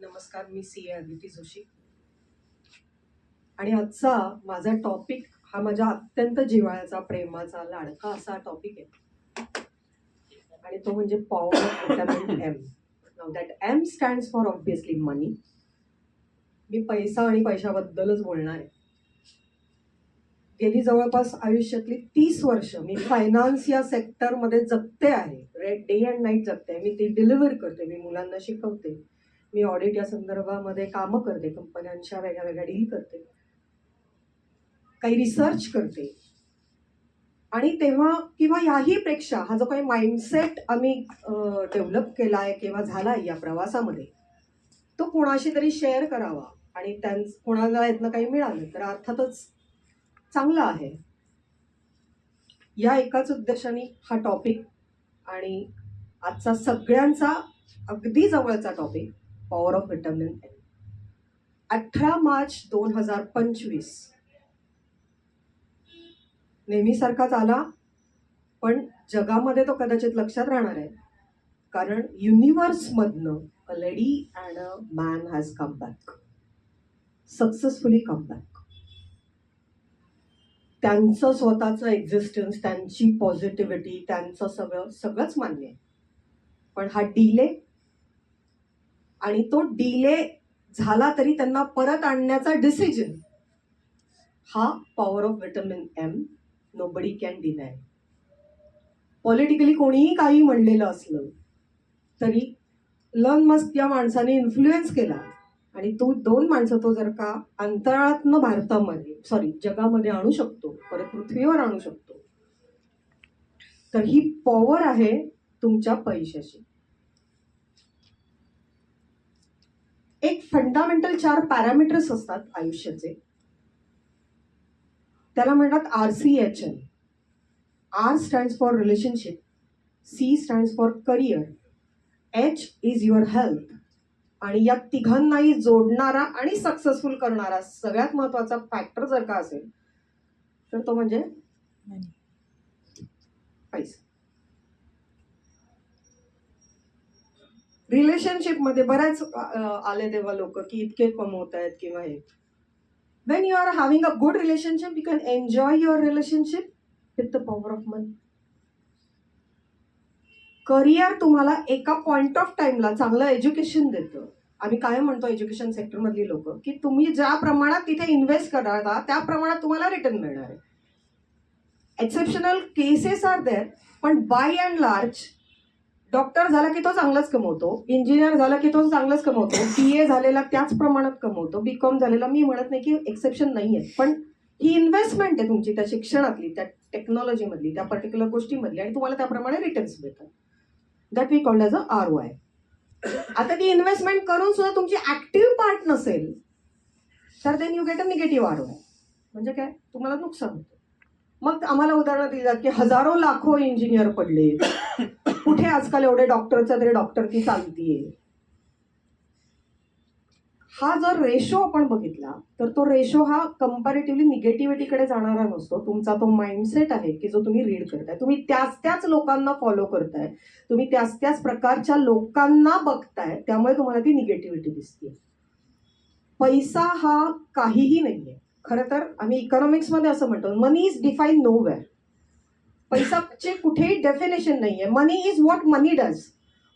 नमस्कार, मी सीए अदिती जोशी आणि आजचा माझा टॉपिक हा माझ्या अत्यंत जिव्हाळ्याचा, प्रेमाचा, लाडका असा टॉपिक आहे आणि तो म्हणजे power of vitamin M. Now that M stands for obviously money. मी पैसा आणि पैशाबद्दलच बोलणार आहे. गेली जवळपास आयुष्यातली 30 वर्ष मी फायनान्स या सेक्टरमध्ये जगते आहे. डे अँड नाईट जगते. मी ती डिलिव्हर करते, मी मुलांना शिकवते, मी ऑडिट या संदर्भामध्ये कामं करते, कंपन्यांच्या वेगळ्या वेगळ्या डील करते, काही रिसर्च करते. आणि तेव्हा किंवा याही पेक्षा हा जो काही माइंडसेट आम्ही डेव्हलप केला आहे किंवा झाला आहे या प्रवासामध्ये, तो कोणाशी तरी शेअर करावा आणि कोणाला यातनं काही मिळालं तर अर्थातच चांगलं आहे. या एकाच उद्देशाने हा टॉपिक आणि आजचा सगळ्यांचा अगदी जवळचा topic power of vitamin M. 18 March 2025 नेहमीसारखाच आला, पण जगामध्ये तो कदाचित लक्षात राहणार आहे, कारण युनिव्हर्समधनं a lady and a man has come back, successfully come back. त्यांचं स्वतःचं एक्झिस्टन्स, त्यांची पॉझिटिव्हिटी, त्यांचं सगळंच मान्य आहे, पण हा डिले आणि तो डिले झाला तरी त्यांना परत आणण्याचा डिसिजन, हा power of vitamin M. Nobody can deny. Politically कोणीही काही म्हणलेलं असलं तरी इलॉन मस्क या माणसाने इन्फ्लुएन्स केला आणि तो 2 माणसं तो जर का अंतराळातनं जगामध्ये आणू शकतो, परत पृथ्वीवर आणू शकतो, तर ही पॉवर आहे तुमच्या पैशाची. एक फंडामेंटल 4 पॅरामीटर्स असतात आयुष्याचे, त्याला म्हणतात RCHN. R stands for relationship, C stands for career, H is your health, आणि या तिघांनाही जोडणारा आणि सक्सेसफुल करणारा सगळ्यात महत्वाचा फॅक्टर जर का असेल तर तो म्हणजे पैसा. रिलेशनशिपमध्ये बऱ्याच आले तेव्हा लोक की इतके कमवत आहेत किंवा हे. When you are having a good relationship, you can enjoy your relationship with the power of money. Career तुम्हाला एका पॉइंट ऑफ टाइमला चांगलं एज्युकेशन देतं. आम्ही काय म्हणतो एज्युकेशन सेक्टरमधली लोक की तुम्ही ज्या प्रमाणात तिथे इन्व्हेस्ट करता त्या प्रमाणात तुम्हाला रिटर्न मिळणार आहे. एक्सेप्शनल केसेस आर देअर, पण बाय अँड लार्ज डॉक्टर झाला की तो चांगलाच कमवतो, इंजिनियर झाला की तो चांगलाच कमवतो, BA झालेला त्याच प्रमाणात कमवतो, BCom झालेला मी म्हणत नाही की एक्सेप्शन नाही आहे, पण ही इन्व्हेस्टमेंट आहे तुमची त्या शिक्षणातली, त्या टेक्नॉलॉजीमधली, त्या पर्टिक्युलर गोष्टीमधली, आणि तुम्हाला त्याप्रमाणे रिटर्न्स मिळतात. That we called as a ROI. आता ती इन्व्हेस्टमेंट करून सुद्धा तुमची ऍक्टिव्ह पार्ट नसेल तर then you get a negative ROI. म्हणजे काय, तुम्हाला नुकसान होतं. मग आम्हाला उदाहरणं दिली जात की हजारो लाखो इंजिनियर पडले, कुठे आजकाल एवढे डॉक्टरचं तरी डॉक्टर की चालतीये. हा जर रेशो आपण बघितला तर तो रेशो हा कंपॅरेटिव्हली निगेटिव्हिटीकडे जाणारा नसतो. तुमचा तो माइंडसेट आहे की जो तुम्ही रीड करताय, तुम्ही त्याच लोकांना फॉलो करताय, तुम्ही त्याच प्रकारच्या लोकांना बघताय, त्यामुळे तुम्हाला ती निगेटिव्हिटी दिसते. पैसा हा काहीही नाहीये. खरं तर आम्ही इकॉनॉमिक्समध्ये असं म्हणतो, मनी इज डिफाईन नोवेअर. पैसाचे कुठेही डेफिनेशन नाहीये. मनी इज व्हॉट मनी डज.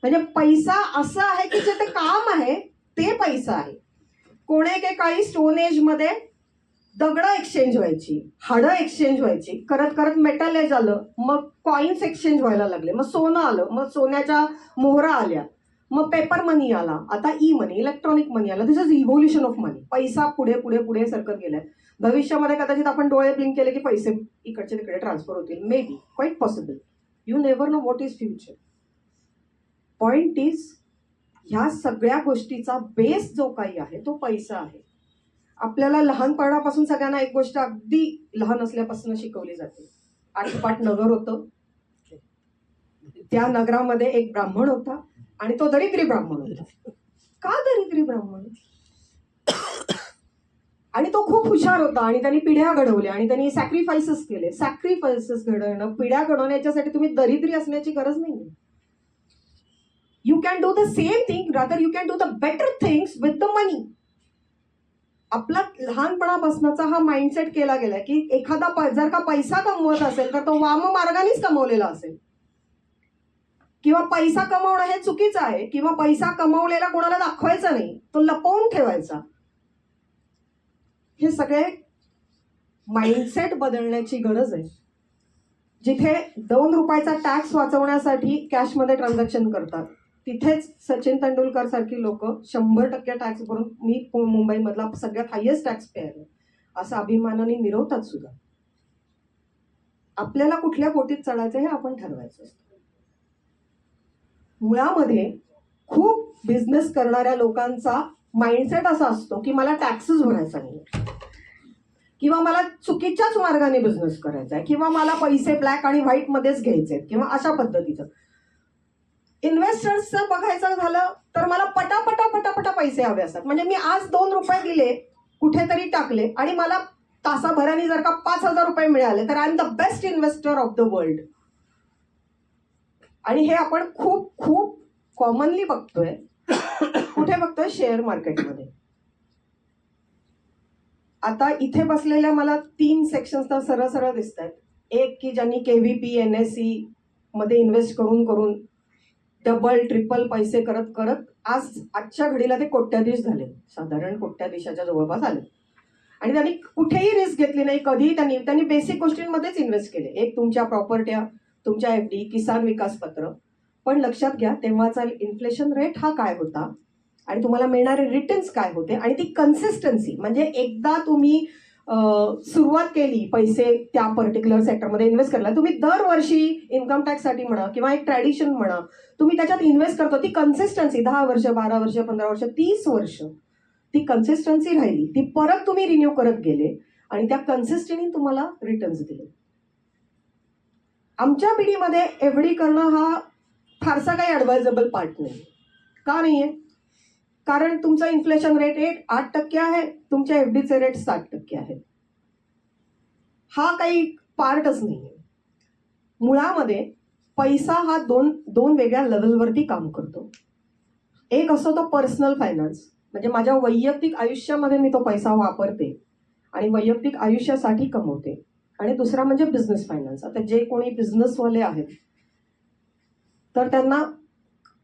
म्हणजे पैसा असं आहे की जे ते काम आहे ते पैसा आहे. कोणे काळी स्टोन एज मध्ये दगड एक्सचेंज व्हायची, हाडं एक्सचेंज व्हायची, करत करत मेटल एज आलं, मग कॉइन्स एक्सचेंज व्हायला लागले, मग सोनं आलं, मग सोन्याच्या मोहरा आल्या, मग पेपर मनी आला, आता ई मनी, इलेक्ट्रॉनिक मनी आला. दिस इज इव्होल्युशन ऑफ मनी. पैसा पुढे पुढे पुढे सरकत गेलाय. भविष्यामध्ये कदाचित आपण डोळे ब्लिंक केले की पैसे इकडचे तिकडे ट्रान्सफर होतील, may be, quite possible. You never know what is future. Point is, ह्या सगळ्या गोष्टीचा बेस जो काही आहे तो पैसा आहे. आपल्याला लहानपणापासून सगळ्यांना एक गोष्ट अगदी लहान असल्यापासून शिकवली जाते. आठपाट नगर होतं, त्या नगरामध्ये एक ब्राह्मण होता आणि तो दरिद्री ब्राह्मण होता. का दरिद्री ब्राह्मण? आणि तो खूप हुशार होता आणि त्यांनी पिढ्या घडवल्या आणि त्यांनी सॅक्रिफायसेस केले. सॅक्रिफायसेस घडवणं, पिढ्या घडवण्याच्यासाठी तुम्ही दरिद्री असण्याची गरज नाही. You can do the same thing, rather you can do the better things with the money. आपला लहानपणापासूनचा हा माइंडसेट केला गेला की एखादा जर का पैसा कमवत असेल तर तो वाम मार्गानेच कमवलेला असेल, किंवा पैसा कमवणं हे चुकीचं आहे, किंवा पैसा कमवलेला कोणाला दाखवायचा नाही, तो लपवून ठेवायचा. हे सगळे माइंडसेट बदलण्याची गरज आहे. जिथे 2 रुपयाचा टॅक्स वाचवण्यासाठी कॅशमध्ये ट्रान्झॅक्शन करतात, तिथेच सचिन तेंडुलकर सारखी लोक 100% टॅक्स भरून मी मुंबईमधला सगळ्यात हायेस्ट टॅक्स पेअर आहे असं अभिमानाने मिरवतात सुद्धा. आपल्याला कुठल्या बोटीत चढायचं हे आपण ठरवायचं असतं. मुळामध्ये खूप बिझनेस करणाऱ्या लोकांचा माइंडसेट असा असतो की मला टॅक्सेस भरायचा नाही, किंवा मला चुकीच्याच मार्गाने बिझनेस करायचा आहे, किंवा मला पैसे ब्लॅक आणि व्हाईट मध्येच घ्यायचे आहेत, किंवा अशा पद्धतीचं. इन्व्हेस्टर्सचं बघायचं झालं तर मला पटापटा पैसे हवे असतात. म्हणजे मी आज 2 रुपये दिले, कुठेतरी टाकले, आणि मला तासाभराने जर का 5,000 रुपये मिळाले तर I am the best investor of the world. आणि हे आपण खूप खूप कॉमनली बघतोय. कुठे बघतोय? शेअर मार्केटमध्ये. आता इथे बसलेल्या मला 3 सेक्शन्स तर सरळ सरळ दिसत आहेत. एक की ज्यांनी KVP NSE मध्ये इन्व्हेस्ट करून करून डबल ट्रिपल पैसे करत करत आजच्या घडीला ते कोट्याधीश झाले, साधारण कोट्याधीशाच्या जवळपास आले. आणि त्यांनी कुठेही रिस्क घेतली नाही कधीही. त्यांनी बेसिक गोष्टींमध्येच इन्व्हेस्ट केले. एक तुमच्या प्रॉपर्ट्या, तुमच्या FD, किसान विकास पत्र. पण लक्षात घ्या तेव्हाचा इन्फ्लेशन रेट हा काय होता आणि तुम्हाला मिळणारे रिटर्न्स काय होते, आणि ती कन्सिस्टन्सी. म्हणजे एकदा तुम्ही सुरुवात केली पैसे त्या पर्टिक्युलर सेक्टरमध्ये इन्व्हेस्ट करायला, तुम्ही दरवर्षी इन्कम टॅक्ससाठी म्हणा किंवा एक ट्रॅडिशन म्हणा, तुम्ही त्याच्यात इन्व्हेस्ट करतो. ती कन्सिस्टन्सी 10 वर्ष, 12 वर्ष, 15 वर्ष, 30 वर्ष ती कन्सिस्टन्सी राहिली. ती परत तुम्ही रिन्यू करत गेले आणि त्या कन्सिस्टन्सीने तुम्हाला रिटर्न्स दिले. आमच्या पिढीमध्ये FD करणं हा फारसा काही ॲडवायझेबल पार्ट नाही. का नाही आहे? कारण तुमचं इन्फ्लेशन रेट 8% आहे, तुमच्या FDचे रेट 7% आहेत. हा काही पार्टच नाही आहे. मुळामध्ये पैसा हा दोन वेगळ्या लेवलवरती काम करतो. एक असतो तो पर्सनल फायनान्स, म्हणजे माझ्या वैयक्तिक आयुष्यामध्ये मी तो पैसा वापरते आणि वैयक्तिक आयुष्यासाठी कमवते. आणि दुसरा म्हणजे बिझनेस फायनान्स. आता जे कोणी बिझनेसवाले आहेत तर त्यांना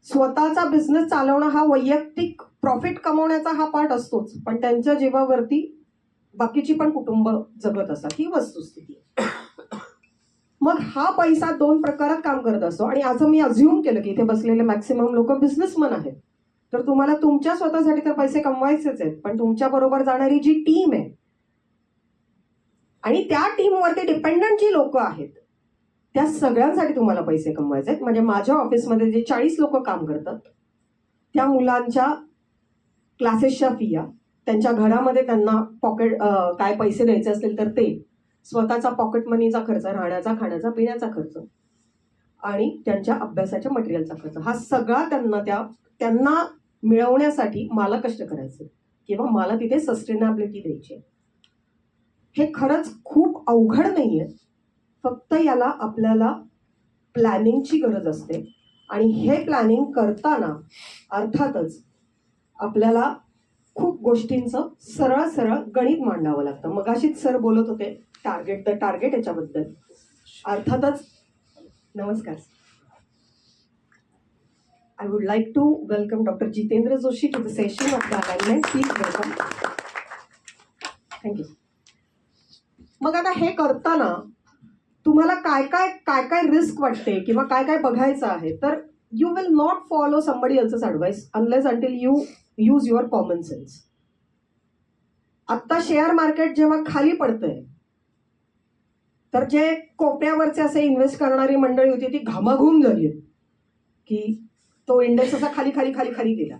स्वतःचा बिझनेस चालवणं हा वैयक्तिक प्रॉफिट कमवण्याचा हा पार्ट असतोच, पण त्यांच्या जीवावरती बाकीची पण कुटुंब जगत असतात, ही वस्तुस्थिती. मग हा पैसा 2 प्रकारात काम करत असतो. आणि असं मी अज्युम केलं की इथे बसलेले मॅक्सिमम लोक बिझनेसमन आहेत, तर तुम्हाला तुमच्या स्वतःसाठी तर पैसे कमवायचेच आहेत, पण तुमच्या बरोबर जाणारी जी टीम आहे आणि त्या टीमवरती डिपेंडंट जी लोक आहेत त्या सगळ्यांसाठी तुम्हाला पैसे कमवायचे आहेत. म्हणजे माझ्या ऑफिसमध्ये जे 40 लोक काम करतात त्या मुलांच्या क्लासेसच्या फिया, त्यांच्या घरामध्ये त्यांना पॉकेट काय पैसे द्यायचे असतील तर ते, स्वतःचा पॉकेट मनीचा खर्च, राहण्याचा, खाण्याचा, पिण्याचा खर्च आणि त्यांच्या अभ्यासाच्या मटेरियलचा खर्च, हा सगळा त्यांना मिळवण्यासाठी मला कष्ट करायचे किंवा मला तिथे सस्टेनेबिलिटी द्यायची. हे खरंच खूप अवघड नाहीये. फक्त याला आपल्याला प्लॅनिंगची गरज असते. आणि हे प्लॅनिंग करताना अर्थातच आपल्याला खूप गोष्टींचं सरळ सरळ गणित मांडावं लागतं. मगाशीच सर बोलत होते टार्गेट याच्याबद्दल. अर्थातच नमस्कार. I would like to welcome Dr. Jitendra Joshi to the session of the alignment. Please welcome. Thank you. मग आता हे करताना तुम्हाला काय काय रिस्क वाटते किंवा काय काय बघायचं आहे, तर you will not follow somebody else's advice unless until you use your common sense. आत्ता शेअर मार्केट जेव्हा खाली पडतंय तर जे कोपऱ्यावरचे असे इन्व्हेस्ट करणारी मंडळी होती ती घामाघूम झाली की तो इंडेक्स असा खाली खाली खाली खाली गेला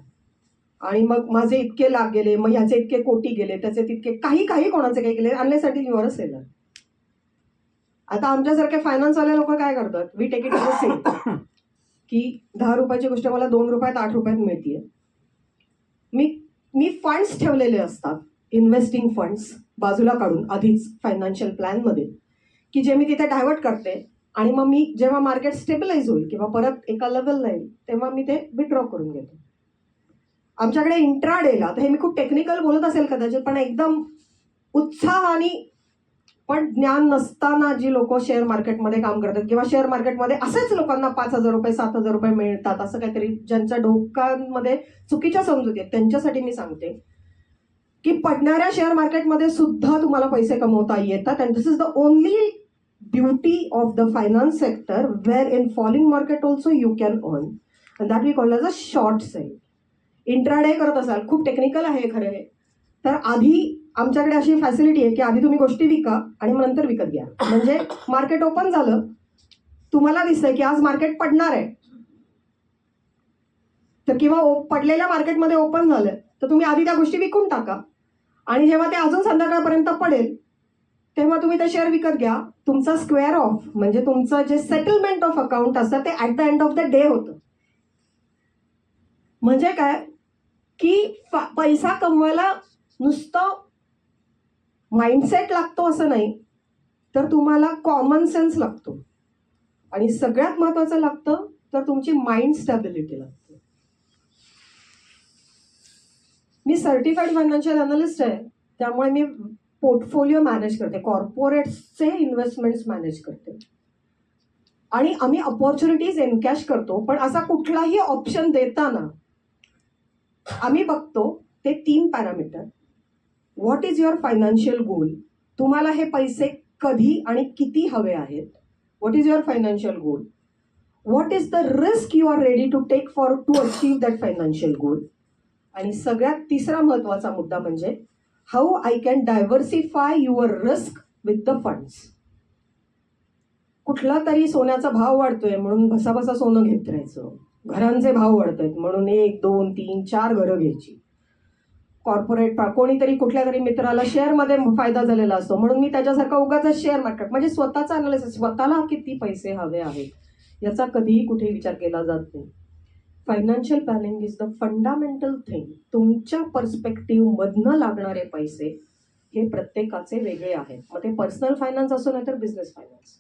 आणि मग माझे इतके लाख गेले, मग ह्याचे इतके कोटी गेले, त्याचे तितके काही कोणाचे काही गेले, unless until you are a seller. आता आमच्यासारखे फायनान्सवाले लोक काय करतात, we take it as a sale की 10 रुपयाची गोष्ट मला 2 रुपयात 8 रुपयात मिळते. मी फंड्स ठेवलेले असतात, इन्व्हेस्टिंग फंड्स बाजूला काढून आधीच फायनान्शियल प्लॅनमध्ये, की जे मी तिथे डायव्हर्ट करते आणि मग मी जेव्हा मार्केट स्टेबलाइज होईल किंवा परत एका लेवलला येईल तेव्हा मी ते विथड्रॉ करून घेतो. आमच्याकडे इंट्राडेला, तर हे मी खूप टेक्निकल बोलत असेल कदाचित, पण एकदम उत्साह आणि पण ज्ञान नसताना जी लोक शेअर मार्केटमध्ये काम करतात किंवा शेअर मार्केटमध्ये असेच लोकांना 5,000 रुपये 7,000 रुपये मिळतात असं काहीतरी, ज्यांच्या डोक्यांमध्ये चुकीच्या समजुती आहेत, त्यांच्यासाठी मी सांगते की पडणाऱ्या शेअर मार्केटमध्ये सुद्धा तुम्हाला पैसे कमवता येतात. And this is the only beauty of the finance sector where in falling market also you can earn, and that we call as a short sale. Intraday करत असाल, खूप टेक्निकल आहे खरं हे, तर आधी आमच्याकडे अशी फॅसिलिटी आहे की आधी तुम्ही गोष्टी विका आणि मग नंतर विकत घ्या. म्हणजे मार्केट ओपन झालं, तुम्हाला दिसतंय की आज मार्केट पडणार आहे, तर किंवा पडलेल्या मार्केटमध्ये ओपन झालं तर तुम्ही आधी त्या गोष्टी विकून टाका आणि जेव्हा ते अजून संध्याकाळपर्यंत पडेल तेव्हा तुम्ही ते शेअर विकत घ्या. तुमचा स्क्वेअर ऑफ म्हणजे तुमचं जे सेटलमेंट ऑफ अकाउंट असतं ते at the end of the day होतं. म्हणजे काय की पैसा कमवायला नुसतं माइंडसेट लागतो असं नाही, तर तुम्हाला कॉमन सेन्स लागतो आणि सगळ्यात महत्वाचं लागतं तर तुमची माइंड स्टॅबिलिटी लागते. मी सर्टिफाईड फायनान्शियल अनालिस्ट आहे, त्यामुळे मी पोर्टफोलिओ मॅनेज करते, कॉर्पोरेट्सचे इन्व्हेस्टमेंट्स मॅनेज करते आणि आम्ही अपॉर्च्युनिटीज एनकॅश करतो. पण असा कुठलाही ऑप्शन देताना आम्ही बघतो ते 3 parameter. What is your financial goal, तुम्हाला हे पैसे कधी आणि किती हवे आहेत. What is your financial goal. What is the risk you are ready to take for to achieve that financial goal. आणि सगळ्यात तिसरा महत्वाचा मुद्दा म्हणजे how I can diversify your risk with the funds. कुठला तरी सोन्याचा भाव वाढतोय म्हणून भसाभसा सोनं घेत राहायचं, घरांचे भाव वाढतायत म्हणून 1 2 3 4 घरं घ्यायची, कॉर्पोरेट कोणीतरी कुठल्या तरी मित्राला शेअरमध्ये फायदा झालेला असतो म्हणून मी त्याच्यासारखा उगाच शेअर मार्केट, म्हणजे स्वतःचा अनालिसिस, स्वतःला किती पैसे हवे आहेत याचा कधीही कुठेही विचार केला जात नाही. Financial planning is the fundamental thing. तुमच्या पर्स्पेक्टिव्ह मधनं लागणारे पैसे हे प्रत्येकाचे वेगळे आहेत. मग ते पर्सनल फायनान्स असो नाही तर बिझनेस फायनान्स.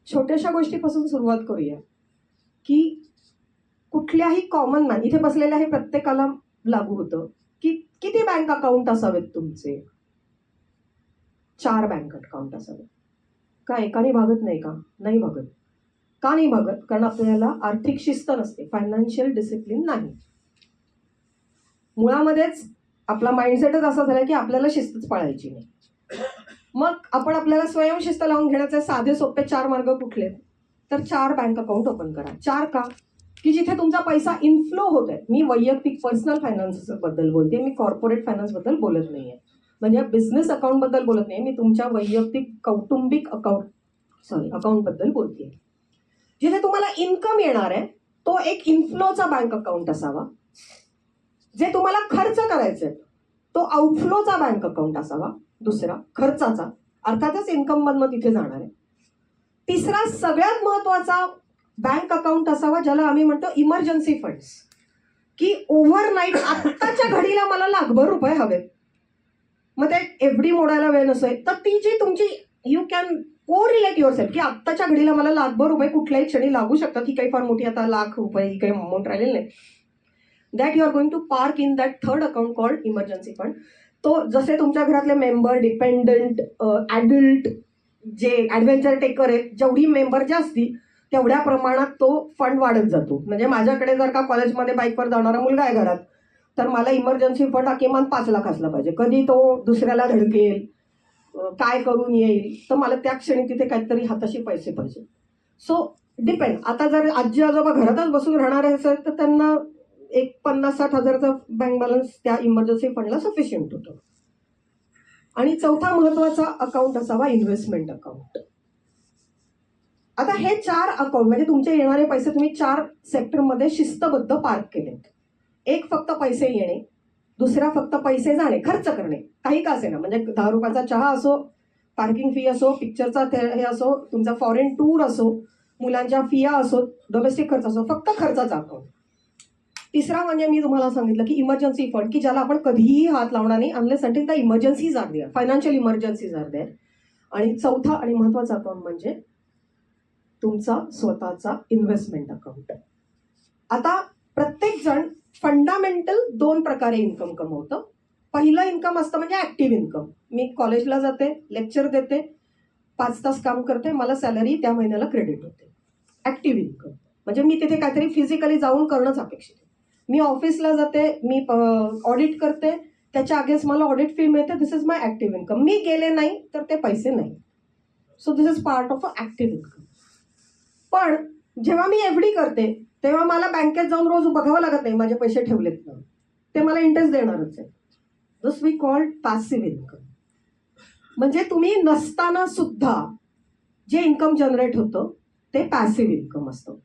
छोट्याशा गोष्टीपासून सुरुवात करूया की कुठल्याही कॉमन मॅन, इथे बसलेल्या हे प्रत्येकाला लागू होतं की किती बँक अकाउंट असावेत तुमचे. 4 बँक अकाउंट असावेत. का एकाने भागत नाही का? नाही भागत. का नाही भागत? कारण आपल्याला आर्थिक शिस्त नसते, फायनान्शियल डिसिप्लिन नाही. मुळामध्येच आपला माइंडसेटच असा झाला की आपल्याला शिस्तच पाळायची नाही. मग आपण आपल्याला स्वयंशिस्त लावून घेण्याचे साधे सोपे 4 मार्ग कुठले, तर 4 बँक अकाउंट ओपन करा. 4 का? की जिथे तुमचा पैसा इनफ्लो होत आहे. मी वैयक्तिक पर्सनल फायनान्स बद्दल बोलते, मी कॉर्पोरेट फायनान्स बद्दल बोलत नाहीये, म्हणजे बिझनेस अकाउंट बद्दल बोलत नाही, मी तुमच्या वैयक्तिक कौटुंबिक अकाउंट बद्दल बोलते. जिथे तुम्हाला इन्कम येणार आहे तो एक इनफ्लोचा बँक अकाउंट असावा. जे तुम्हाला खर्च करायचे तो आउटफ्लोचा बँक अकाउंट असावा. दुसरा खर्चाचा, अर्थातच इन्कम मधनं तिथे जाणार आहे. तिसरा सगळ्यात महत्वाचा बँक अकाउंट असावा ज्याला आम्ही म्हणतो इमर्जन्सी फंड्स, की ओव्हरनाईट आत्ताच्या घडीला मला लाखभर रुपये हवेत, मग ते एफडी मोडायला वेळ नसतोय, तर ती जी तुमची you can correlate your self की आत्ताच्या घडीला मला लाखभर रुपये कुठल्याही क्षणी लागू शकतात. ही काही फार मोठी आता लाख रुपये ही काही अमाऊंट राहिलेली नाही. That you are going to park in that third account called emergency fund. तो जसे तुमच्या घरातले मेंबर, डिपेंडंट, ॲडल्ट, जे ॲडव्हेंचर टेकर आहेत, जेवढी मेंबर जास्ती तेवढ्या प्रमाणात तो फंड वाढत जातो. म्हणजे माझ्याकडे जर का कॉलेजमध्ये बाईकवर जाणारा मुलगा आहे घरात, तर मला इमर्जन्सी फंड किमान 5 लाख असला पाहिजे. कधी तो दुसऱ्याला धडकेल, काय करून येईल, तर मला त्या क्षणी तिथे काहीतरी हाताशी पैसे पाहिजे. So depend. आता जर आजी आजोबा घरातच बसून राहणार असेल तर त्यांना एक 50-60 हजारचा बँक बॅलन्स त्या इमर्जन्सी फंडला सफिशियंट होतो. आणि चौथा महत्वाचा अकाउंट असावा इन्व्हेस्टमेंट अकाउंट. आता हे 4 अकाउंट म्हणजे तुमचे येणारे पैसे तुम्ही 4 सेक्टरमध्ये शिस्तबद्ध पार्क केलेत. एक फक्त पैसे येणे, दुसरा फक्त पैसे जाणे, खर्च करणे, काही का असे ना, म्हणजे 10 रुपयाचा चहा असो, पार्किंग फी असो, पिक्चरचा हे असो, तुमचा फॉरेन टूर असो, मुलांच्या फिया असो, डोमेस्टिक खर्च असो, फक्त खर्चाचा अकाउंट. तिसरा म्हणजे मी तुम्हाला सांगितलं की इमर्जन्सी फंड, की ज्याला आपण कधीही हात लावणार नाही unless until the emergencies are there, financial emergencies are there. आणि चौथा आणि महत्वाचा अकाउंट म्हणजे तुमचा स्वतःचा इन्व्हेस्टमेंट अकाउंट. आता प्रत्येक जण फंडामेंटल 2 प्रकारे इन्कम कमवतं. पहिलं इन्कम असतं म्हणजे ऍक्टिव्ह इन्कम. मी कॉलेजला जाते, लेक्चर देते, 5 तास काम करते, मला सॅलरी त्या महिन्याला क्रेडिट होते. ऍक्टिव्ह इन्कम म्हणजे मी तिथे काहीतरी फिजिकली जाऊन करणंच अपेक्षित आहे. मी ऑफिसला जाते, मी ऑडिट करते, त्याच्या अगेन्स्ट मला ऑडिट फी मिळते. दिस इज माय ऍक्टिव्ह इन्कम. मी गेले नाही तर ते पैसे नाही. So this is part of a active income. पण जेव्हा मी एफडी करते तेव्हा मला बँकेत जाऊन रोज बघावं लागत नाही माझे पैसे ठेवलेत ना, ते मला इंटरेस्ट देणारच आहे. दिस वी कॉल्ड पॅसिव्ह इन्कम. म्हणजे तुम्ही नसताना सुद्धा जे इन्कम जनरेट होतं ते पॅसिव्ह इन्कम असतं.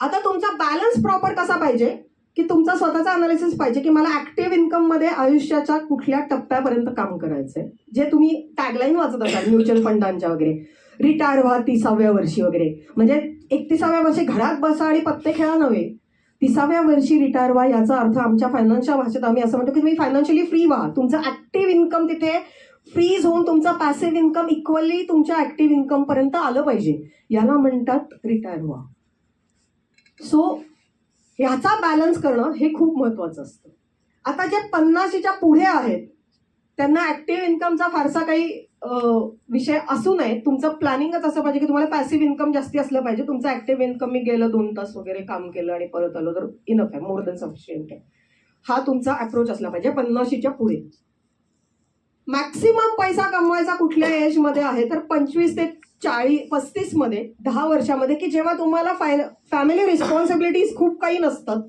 आता तुमचा बॅलन्स प्रॉपर कसा पाहिजे की तुमचा स्वतःचा अनालिसिस पाहिजे की मला ऍक्टिव्ह इन्कम मध्ये आयुष्याच्या कुठल्या टप्प्यापर्यंत काम करायचंय. जे तुम्ही टॅगलाईन वाचत असाल म्युच्युअल फंडांच्या वगैरे, रिटायर व्हा 30व्या वर्षी वगैरे, म्हणजे 31व्या वर्षी घरात बसा आणि पत्ते खेळा नव्हे, 30व्या वर्षी रिटायर व्हा. याचा अर्थ आमच्या फायनान्सच्या भाषेत आम्ही असं म्हणतो की तुम्ही फायनान्शियली फ्री व्हा. तुमचं ऍक्टिव्ह इन्कम तिथे फ्रीज होऊन तुमचा पॅसिव्ह इन्कम इक्वली तुमच्या ऍक्टिव्ह इन्कम पर्यंत आलं पाहिजे. याला म्हणतात रिटायर व्हा. सो ह्याचा बॅलन्स करणं हे खूप महत्वाचं असतं. आता जे 50च्या पुढे आहेत त्यांना ऍक्टिव्ह इन्कमचा फारसा काही विषय असू नये. तुमचं प्लॅनिंगच असं पाहिजे की तुम्हाला पॅसिव्ह इन्कम जास्ती असलं पाहिजे. तुमचं ऍक्टिव्ह इन्कम मी गेलं 2 तास वगैरे काम केलं आणि परत आलो तर इनफ आहे, मोर दॅन सफिशियंट आहे. हा तुमचा अप्रोच असला पाहिजे 50च्या पुढे. मॅक्सिमम पैसा कमवायचा कुठल्या एज मध्ये आहे तर 25 ते 35 मध्ये, 10 वर्षामध्ये, की जेव्हा तुम्हाला फॅमिली रिस्पॉन्सिबिलिटीज खूप काही नसतात.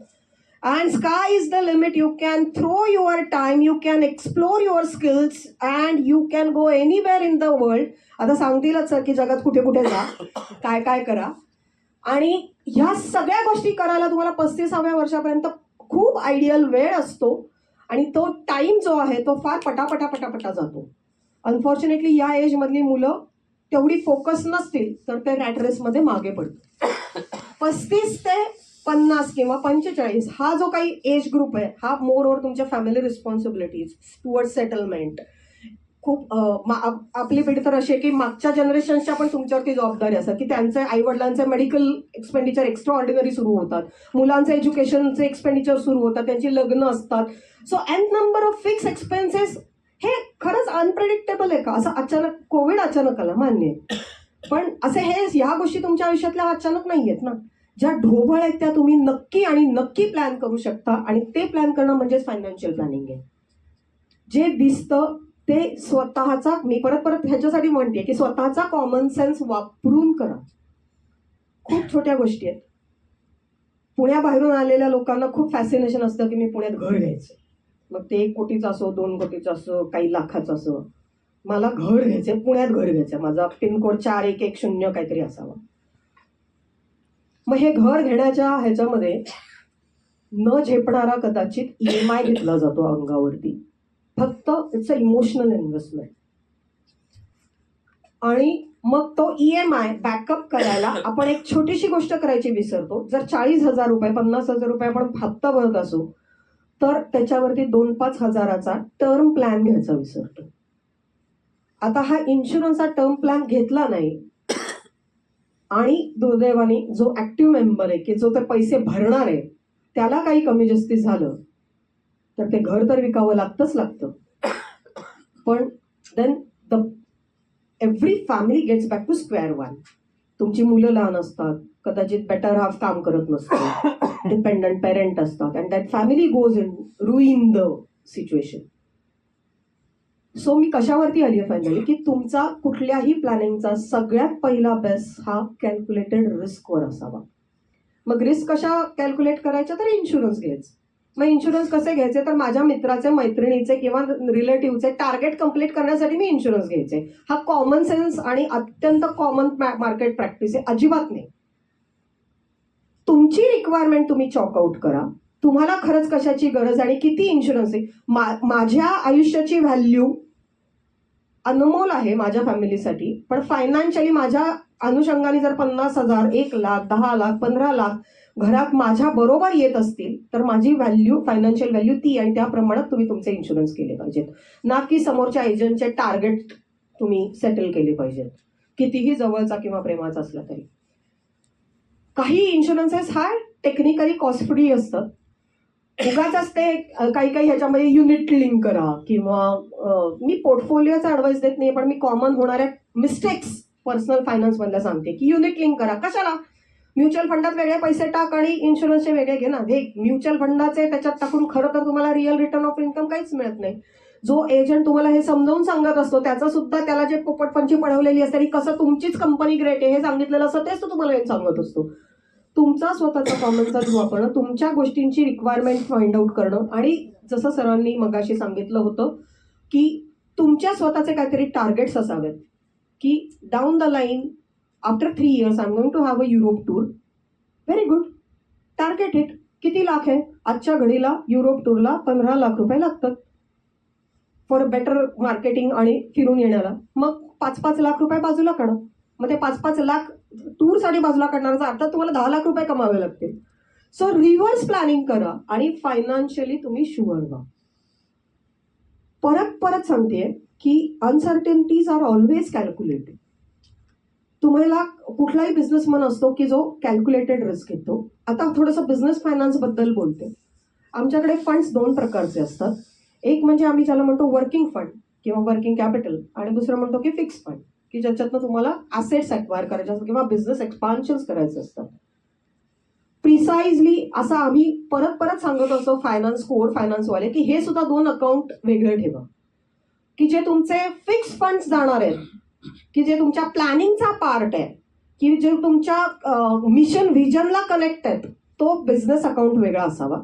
And sky is the limit. You can throw your time, you can explore your skills and you can go anywhere in the world. आता सांगतीलच सर की जगात कुठे कुठे जा, काय काय करा. आणि ह्या सगळ्या गोष्टी करायला तुम्हाला 35व्या वर्षापर्यंत खूप आयडियल वेळ असतो आणि तो टाइम जो आहे तो फार पटापटा जातो. अनफॉर्च्युनेटली या एज मधली मुलं तेवढी फोकस नसतील तर ते रॅट रेसमध्ये मागे पडतात. 35 ते 50 किंवा 45 हा जो काही एज ग्रुप आहे हा मोर ओव्हर तुमच्या फॅमिली रिस्पॉन्सिबिलिटीज टुवर्ड सेटलमेंट. खूप आपली पिढी तर अशी आहे की मागच्या जनरेशनच्या पण तुमच्यावरती जबाबदारी असतात की त्यांचे आई वडिलांचे मेडिकल एक्सपेंडिचर एक्स्ट्रा ऑर्डिनरी सुरू होतात, मुलांचे एज्युकेशनचे एक्सपेंडिचर सुरू होतात, त्यांची लग्न असतात. So n number of fix expenses. हे खरंच अनप्रेडिक्टेबल आहे का? असं अचानक कोविड अचानक आला मान्य आहे, पण असे हे ह्या गोष्टी तुमच्या आयुष्यातल्या अचानक नाही आहेत ना. ज्या ढोबळ आहेत त्या तुम्ही नक्की आणि नक्की प्लॅन करू शकता आणि ते प्लॅन करणं म्हणजेच फायनान्शियल प्लॅनिंग आहे. जे दिसतं ते स्वतःचा, मी परत ह्याच्यासाठी म्हणते की स्वतःचा कॉमन सेन्स वापरून करा. खूप छोट्या गोष्टी आहेत. पुण्याबाहेरून आलेल्या लोकांना खूप फॅसिनेशन असतं की मी पुण्यात घर घ्यायचं, मग ते 1 कोटीचं असो, 2 कोटीचं असो, काही लाखाचं असो. मला घर घ्यायचंय, पुण्यात घर घ्यायचंय, माझा पिनकोड 4110 काहीतरी असावा. मग हे घर घेण्याच्या ह्याच्यामध्ये न झेपणारा कदाचित EMI घेतला जातो अंगावरती. फक्त इट्स अ इमोशनल इन्व्हेस्टमेंट. आणि मग तो EMI बॅकअप करायला आपण एक छोटीशी गोष्ट करायची विसरतो. जर 40,000 रुपये 50,000 रुपये आपण हप्ता भरत असू तर त्याच्यावरती 2-5 हजाराचा टर्म प्लॅन घ्यायचा विसरतो. आता हा इन्शुरन्सचा टर्म प्लॅन घेतला नाही आणि दुर्दैवाने जो ऍक्टिव्ह मेंबर आहे की जो ते पैसे भरणार आहे त्याला काही कमी जास्ती झालं तर ते घर तर विकावं लागतं. पण then the every family gets back to square one. तुमची मुलं लहान असतात, कदाचित बेटर हाफ काम करत नसतं, डिपेंडंट पेरेंट असतात, and that family goes in ruin the situation. So मी कशावरती आली आहे फायनली की तुमचा कुठल्याही प्लॅनिंगचा सगळ्यात पहिला बेस हा कॅल्क्युलेटेड रिस्कवर असावा. मग रिस्क कशा कॅल्क्युलेट करायच्या तर इन्शुरन्स घ्यायचं. मग इन्शुरन्स कसे घ्यायचे तर माझ्या मित्राचे, मैत्रिणीचे किंवा रिलेटिव्हचे टार्गेट कंप्लीट करण्यासाठी मी इन्शुरन्स घ्यायचे. हा कॉमन सेन्स आणि अत्यंत कॉमन मार्केट प्रॅक्टिस आहे, अजिबात नाही. तुमची रिक्वायरमेंट तुम्ही चॉकआउट करा. तुम्हाला खरंच कशाची गरज आणि किती इन्शुरन्स आहे. माझ्या आयुष्याची व्हॅल्यू अनमोल आहे माझ्या फॅमिलीसाठी, पण फायनान्शियली माझ्या अनुषंगाने जर 50,000, 1 लाख, 10 लाख, 15 लाख घरात माझ्या बरोबर येत असतील तर माझी व्हॅल्यू, फायनान्शियल व्हॅल्यू ती, आणि त्या प्रमाणात तुम्ही तुमचे इन्शुरन्स केले पाहिजेत. ना की समोरच्या एजंटचे टार्गेट तुम्ही सेटल केले पाहिजेत, कितीही जवळचा किंवा प्रेमाचा असला तरी. काही इन्शुरन्सेस हा टेक्निकली कॉस्ट फ्री असतात. उगाच ते काही ह्याच्यामध्ये युनिट लिंक करा किंवा मी पोर्टफोलिओचा ऍडवाइस देत नाही, पण मी कॉमन होणाऱ्या मिस्टेक्स पर्सनल फायनान्स मधल्या सांगते की युनिट लिंक करा. कशाला? म्युच्युअल फंडात वेगळे पैसे टाक आणि इन्शुरन्सचे वेगळे घे ना. हे म्युच्युअल फंडाचे त्याच्यात टाकून खरं तर तुम्हाला रिअल रिटर्न ऑफ इन्कम काहीच मिळत नाही. जो एजंट तुम्हाला हे समजावून सांगत असतो त्याचा सुद्धा त्याला जे पोपटपंची पळवलेली असते आणि कसं तुमचीच कंपनी ग्रेट आहे हे सांगितलेलं असतं तेच तो तुम्हाला हे सांगत असतो. तुमचा स्वतःचा कॉमन सेन्स वापरणं, तुमच्या गोष्टींची रिक्वायरमेंट फाइंड आउट करणं आणि जसं सरांनी मगाशी सांगितलं होतं की तुमच्या स्वतःचे काहीतरी टार्गेट्स असावेत की down the line after 3 years I am going to have a Europe tour. Very good, target it. किती लाख आहे? आजच्या घडीला युरोप टूरला 15 लाख रुपये लागतात फॉर बेटर मार्केटिंग आणि फिरून येण्याला. मग 5-5 लाख रुपये बाजूला काढा. मग ते 5-5 लाख टूरसाठी बाजूला काढण्याचा अर्थ तुम्हाला 10 लाख रुपये कमावे लागतील. सो रिव्हर्स प्लॅनिंग करा आणि फायनान्शियली तुम्ही शुअर व्हा. परत सांगतेय की अनसर्टेनिटीज आर ऑलवेज कॅल्क्युलेटेड. तुम्हाला कुठलाही बिझनेसमन असतो की जो कॅल्क्युलेटेड रिस्क घेतो. आता थोडंसं बिझनेस फायनान्स बद्दल बोलते. आमच्याकडे फंड्स 2 प्रकारचे असतात. एक म्हणजे आम्ही ज्याला म्हणतो वर्किंग फंड किंवा वर्किंग कॅपिटल आणि दुसरं म्हणतो की फिक्स फंड की ज्याच्यातनं तुम्हाला ॲसेट्स ॲक्वायर करायचे असतात किंवा बिझनेस एक्सपान्शन्स करायचे असतात. प्रिसाइजली असं आम्ही परत सांगत असतो फायनान्स कोर फायनान्सवाले की हे सुद्धा 2 अकाउंट वेगळे ठेवा की जे तुमचे फिक्स फंड्स जाणार आहेत, की जे तुमच्या प्लॅनिंगचा पार्ट आहे, की जे तुमच्या मिशन व्हिजनला कनेक्ट आहेत, तो बिझनेस अकाउंट वेगळा असावा.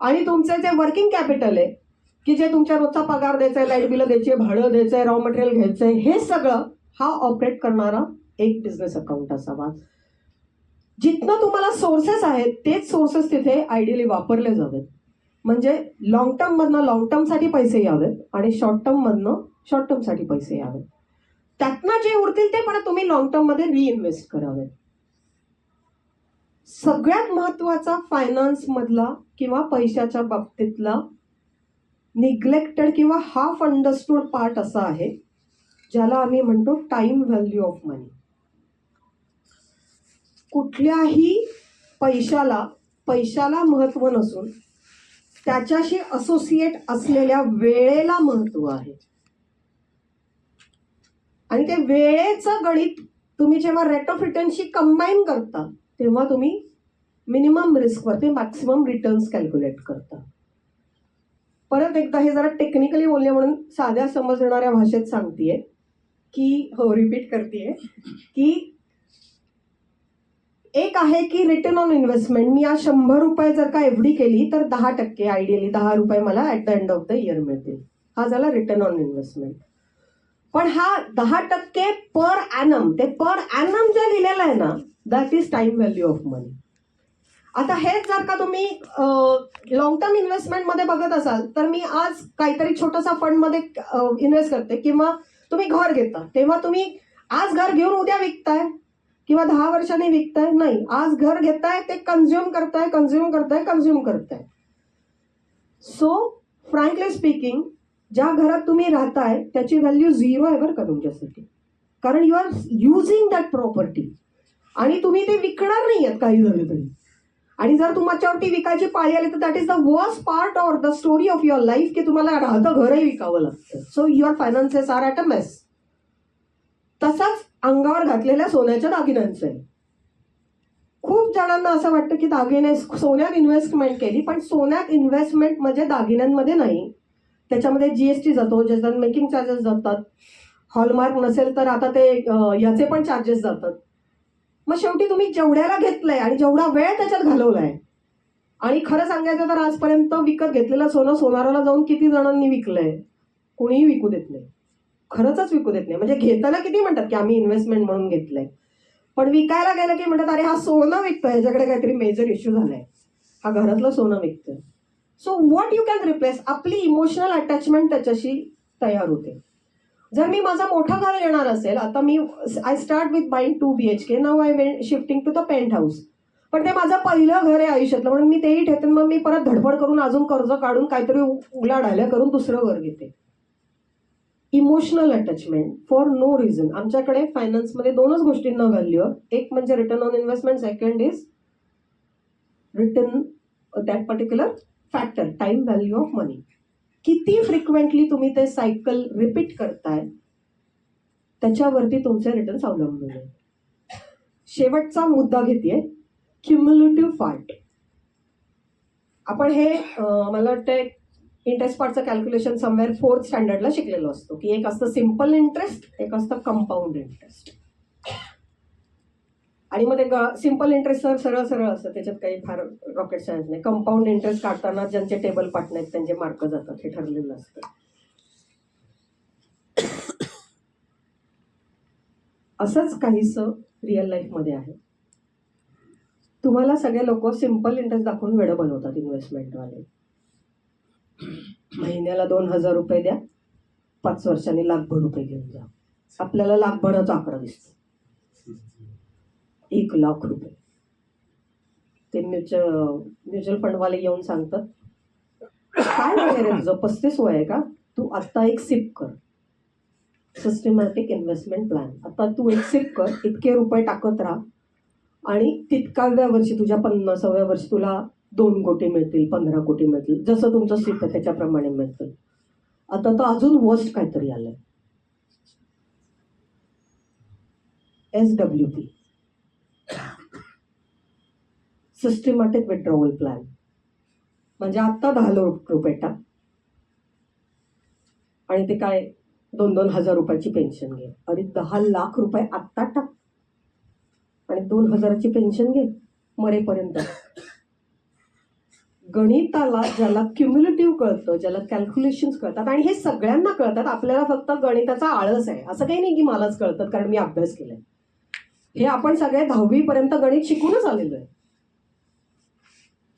आणि तुमचे जे वर्किंग कॅपिटल आहे की जे तुमच्या रोजचा पगार द्यायचा आहे, लाईट बिल द्यायचे, भाडं द्यायचंय, रॉ मटेरियल घ्यायचंय, हे सगळं हा ऑपरेट करणारा एक बिझनेस अकाउंट असावा. जिथनं तुम्हाला सोर्सेस आहेत तेच सोर्सेस तिथे आयडियली वापरले जावेत. म्हणजे लॉंग टर्म मधनं लॉंग टर्मसाठी पैसे यावेत आणि शॉर्ट टर्म मधनं शॉर्ट टर्मसाठी पैसे यावेत. त्यातनं जे उरतील ते परत तुम्ही लॉंग टर्म मध्ये रिइन्व्हेस्ट करावेत. सगळ्यात महत्वाचा फायनान्स मधला किंवा पैशाच्या बाबतीतला निग्लेक्टेड किंवा हाफ अंडरस्टूड पार्ट असा आहे ज्याला आम्ही म्हणतो टाइम व्हॅल्यू ऑफ मनी. कुठल्याही पैशाला महत्व नसून त्याच्याशी असोसिएट असलेल्या वेळेला महत्व आहे. आणि ते वेळेचं गणित तुम्ही जेव्हा रेट ऑफ रिटर्नशी कंबाईन करता तेव्हा तुम्ही मिनिमम रिस्कवरती मॅक्सिमम रिटर्न्स कॅल्क्युलेट करता. परत एकदा हे जरा टेक्निकली बोलले म्हणून साध्या समजणाऱ्या भाषेत सांगतेय की रिपीट करतेय की एक आहे की रिटर्न ऑन इन्व्हेस्टमेंट. मी आज 100 रुपये जर का एफडी केली तर 10% आयडियली 10 रुपये मला at the end of the year मिळतील. हा झाला रिटर्न ऑन इन्व्हेस्टमेंट. पण हा 10% पर ॲनम, ते पर ॲनम जे लिहिलेलं आहे ना that is time value of money. आता हेच जर का तुम्ही लॉंग टर्म इन्व्हेस्टमेंटमध्ये बघत असाल तर मी आज काहीतरी छोटासा फंडमध्ये इन्व्हेस्ट करते किंवा तुम्ही घर घेता तेव्हा तुम्ही आज घर घेऊन उद्या विकताय किंवा 10 वर्षांनी विकताय. नाही, आज घर घेताय ते कंझ्युम करताय. सो फ्रँकली स्पीकिंग ज्या घरात तुम्ही राहताय त्याची व्हॅल्यू 0 आहे बरं का तुमच्यासाठी. कारण you are using that property आणि तुम्ही ते विकणार नाही आहेत काही झालं तरी. आणि जर तुमच्यावरती विकायची पाळी आली तर that is the worst part or the story of your life की तुम्हाला राहतं घरही विकावं लागतं. So your finances are at a mess. तसाच अंगावर घातलेल्या सोन्याच्या दागिन्यांचं आहे. खूप जणांना असं वाटतं की दागिने सोन्यात इन्व्हेस्टमेंट केली, पण सोन्यात इन्व्हेस्टमेंट म्हणजे दागिन्यांमध्ये नाही. त्याच्यामध्ये जीएसटी जातो, ज्याच्यात मेकिंग चार्जेस जातात, हॉलमार्क नसेल तर आता ते याचे पण चार्जेस जातात. मग शेवटी तुम्ही जेवढ्याला घेतलंय आणि जेवढा वेळ त्याच्यात घालवलाय आणि खरं सांगायचं तर आजपर्यंत विकत घेतलेलं सोनं सोनाराला जाऊन किती जणांनी विकलंय? कोणीही विकू देत नाही, खरंच विकू देत नाही. म्हणजे घेताना किती म्हणतात की आम्ही इन्व्हेस्टमेंट म्हणून घेतलंय, पण विकायला गेलं की म्हणतात अरे हा सोनं विकतोय, ह्याच्याकडे काहीतरी मेजर इश्यू झालाय, हा घरातलं सोनं विकतोय. So what you can replace, आपली इमोशनल अटॅचमेंट त्याच्याशी तयार होते. जर मी माझा मोठा घर येणार असेल, आता मी I start with buying 2 BHK, now I shifting to the parent house. पण ते माझं पहिलं घर आहे आयुष्यातलं म्हणून मी तेही ठेवते. मग मी परत धडपड करून अजून कर्ज काढून काहीतरी उलाढाल्या करून दुसरं घर घेते. Emotional attachment for no reason. आमच्याकडे फायनान्समध्ये दोनच गोष्टींना व्हॅल्यू आहे. एक म्हणजे return on investment, second is return that particular factor, time value of money. किती फ्रिक्वेंटली तुम्ही ते सायकल रिपीट करताय त्याच्यावरती तुमचे रिटर्न्स अवलंबून आहेत. शेवटचा मुद्दा घेतेय, क्युम्युलेटिव्ह पार्ट. आपण हे मला वाटतं इंटरेस्ट पार्टचं कॅल्क्युलेशन समवेअर 4th स्टँडर्डला शिकलेलो असतो की एक असतं सिम्पल इंटरेस्ट, एक असतं कंपाऊंड इंटरेस्ट. आणि मग ते सिम्पल इंटरेस्ट सरळ सरळ असतं, त्याच्यात काही फार रॉकेट सायन्स नाही. कंपाऊंड इंटरेस्ट काढताना ज्यांचे टेबल पाठ नाहीत त्यांचे मार्क जातात, हे ठरलेलं असतं. असंच काहीसं रिअल लाईफमध्ये आहे. तुम्हाला सगळे लोक सिम्पल इंटरेस्ट दाखवून वेळ बनवतात इन्व्हेस्टमेंटवाले. महिन्याला 2,000 रुपये द्या, 5 वर्षांनी लाखभर रुपये घेऊन जा. आपल्याला लाखभराचा आकडा दिसतो, 1 लाख रुपये. ते म्युच्युअल फंडवाले येऊन सांगतात, काय वगैरे तुझं 35 वय आहे का, तू आता एक सिप कर, सिस्टमॅटिक इन्व्हेस्टमेंट प्लॅन. आता तू एक सिप कर, इतके रुपये टाकत राहा आणि तितकाव्या वर्षी तुझ्या 50व्या वर्षी तुला 2 कोटी मिळतील, 15 कोटी मिळतील, जसं तुमचं सिप आहे त्याच्याप्रमाणे मिळतील. आता तर अजून वर्स्ट काहीतरी आलंय, SWP, सिस्टमॅटिक विड्रॉवल प्लॅन. म्हणजे आता 10 लाख रुपये टाक आणि ते काय 2-2 हजार रुपयाची पेन्शन घे. अरे 10 लाख रुपये आत्ता टाक आणि 2 हजाराची पेन्शन घे मरेपर्यंत. गणिताला ज्याला क्युम्युलेटिव्ह कळतं, ज्याला कॅल्क्युलेशन्स कळतात, आणि हे सगळ्यांना कळतात, आपल्याला फक्त गणिताचा आळस आहे. असं काही नाही की मलाच कळतात कारण मी अभ्यास केलाय. हे आपण सगळे 10वी पर्यंत गणित शिकूनच आलेलो आहे.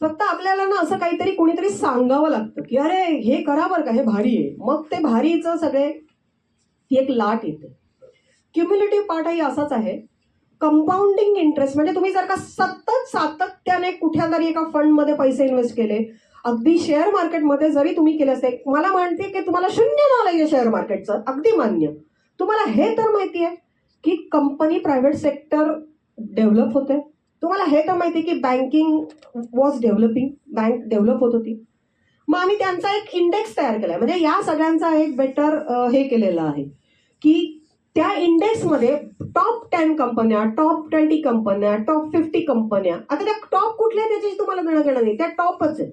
फक्त आपल्याला ना असं काहीतरी कोणीतरी सांगावं लागतं की अरे हे करा बरं का, हे भारी आहे. मग ते भारीचं सगळे ती एक लाट येते. क्युम्युलेटिव्ह पार्ट ही असाच आहे. कंपाऊंडिंग इंटरेस्ट म्हणजे तुम्ही जर का सतत सातत्याने कुठल्या तरी एका फंडमध्ये पैसे इन्व्हेस्ट केले, अगदी शेअर मार्केटमध्ये जरी तुम्ही केले असते, मला म्हणते की तुम्हाला शून्य नॉलेज आहे शेअर मार्केटचं, अगदी मान्य. तुम्हाला हे तर माहिती आहे की कंपनी प्रायव्हेट सेक्टर डेव्हलप होते, तुम्हाला हे तर माहिती आहे की banking was developing, bank develop होत होती. मग आम्ही त्यांचा एक इंडेक्स तयार केलाय, म्हणजे या सगळ्यांचा एक बेटर हे केलेलं आहे की त्या इंडेक्समध्ये टॉप 10 कंपन्या, टॉप 20 कंपन्या, टॉप 50 कंपन्या. आता त्या टॉप कुठल्या त्याची तुम्हाला देणं घेणं नाही, त्या टॉपच आहेत.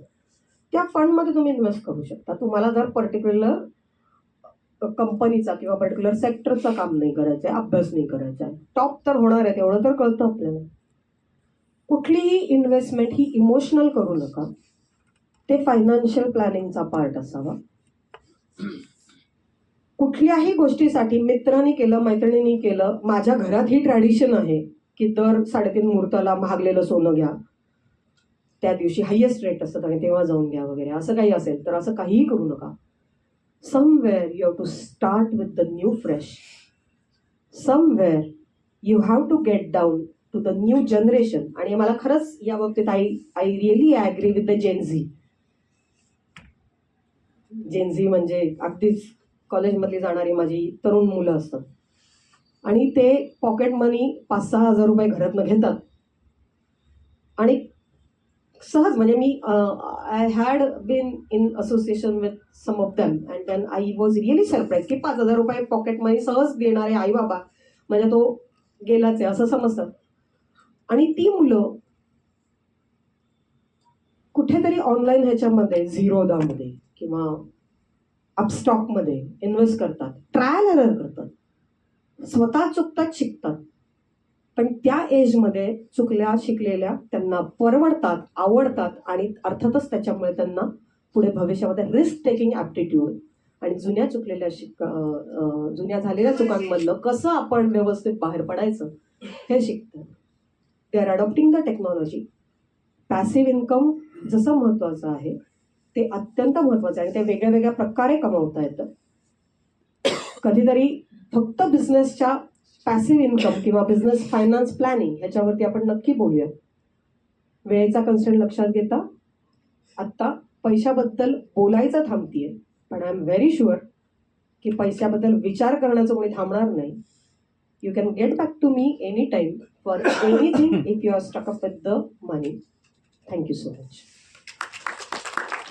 त्या फंडमध्ये तुम्ही इन्व्हेस्ट करू शकता. तुम्हाला जर पर्टिक्युलर कंपनीचा किंवा पर्टिक्युलर सेक्टरचं काम नाही करायचं आहे, अभ्यास नाही करायचा आहे, टॉप तर होणार आहे तेवढं तर कळतं आपल्याला. कुठलीही इन्व्हेस्टमेंट ही इमोशनल करू नका, ते फायनान्शियल प्लॅनिंगचा पार्ट असावा. कुठल्याही गोष्टीसाठी मित्रांनी केलं, मैत्रिणींनी केलं, माझ्या घरात ही ट्रॅडिशन आहे की दर 3.5 मुहूर्ताला महागलेलं सोनं घ्या, त्या दिवशी हायेस्ट रेट असतात आणि तेव्हा जाऊन घ्या वगैरे, असं काही असेल तर असं काहीही करू नका. Somewhere you have to start with the new fresh. Somewhere you have to get down to the new generation. आणि मला खरंच या बाबतीत I really agree with the Gen Z. Gen Z म्हणजे अगदीच कॉलेजमधली जाणारी माझी तरुण मुलं असतात आणि ते पॉकेट मनी 5-6 हजार रुपये घरातनं घेतात आणि सहज, म्हणजे मी I had been in association with some of them and then I was really surprise की 5,000 रुपये पॉकेट मनी सहज देणारे आई बाबा, म्हणजे तो गेलाच आहे असं समजतात. आणि ती मुलं कुठेतरी ऑनलाईन ह्याच्यामध्ये झिरोदामध्ये किंवा अपस्टॉकमध्ये इन्व्हेस्ट करतात, ट्रायल एरर करतात, स्वतः चुकतात, शिकतात. पण त्या एजमध्ये चुकल्या शिकलेल्या त्यांना परवडतात, आवडतात आणि अर्थातच त्याच्यामुळे त्यांना पुढे भविष्यामध्ये रिस्क टेकिंग ॲप्टिट्यूड आणि जुन्या जुन्या झालेल्या चुकांमधलं कसं आपण व्यवस्थित बाहेर पडायचं हे शिकतात. They are adopting the technology. Passive income जसं महत्त्वाचं आहे ते अत्यंत महत्त्वाचं आहे आणि ते वेगळ्या वेगळ्या प्रकारे कमवता येतं. कधीतरी फक्त बिझनेसच्या पॅसिव्ह इन्कम किंवा बिझनेस फायनान्स प्लॅनिंग ह्याच्यावरती आपण नक्की बोलूया. वेळेचा कन्स्ट्रेंट लक्षात घेता आत्ता पैशाबद्दल बोलायचं थांबतीये, पण आय एम व्हेरी शुअर की पैशाबद्दल विचार करण्याचं कोणी थांबणार नाही. You can get back to me any time for anything if you are stuck up with the money. Thank you so much.